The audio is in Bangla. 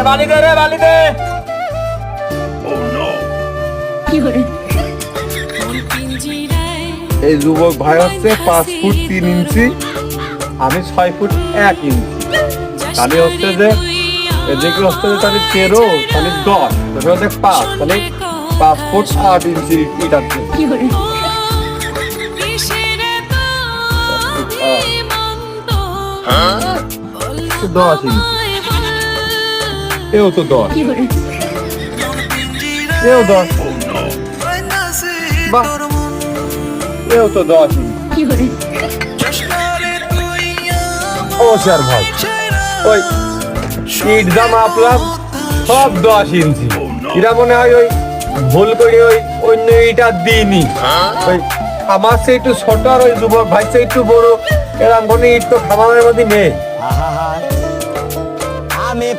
বালি দে রে, বালি দে। এই যুবক ভাই হচ্ছে 5 ফুট 3 ইঞ্চি, আমি 6 ফুট 1 ইঞ্চি। তাহলে হচ্ছে যে এদিকে হচ্ছে যে তাহলে 13, তাহলে 10, তাহলে হচ্ছে 5, তাহলে 5 ফুট 8 ইঞ্চি ইট আছে। 10 ইঞ্চি, এও তো 10, এও 10, বাহ, এও তো 10 ইঞ্চি। ও স্যার ভাই, ওই ইট যা মাপলাম সব 10 ইঞ্চি। এরা মনে হয় ওই ভুল করে ওই অন্য ইটা দিইনি, ওই আমার সে একটু ছোট আর ওই যুবক ভাই সে একটু বড়, এরকম কোনো ইট তো খামারের মধ্যে নেই। আমি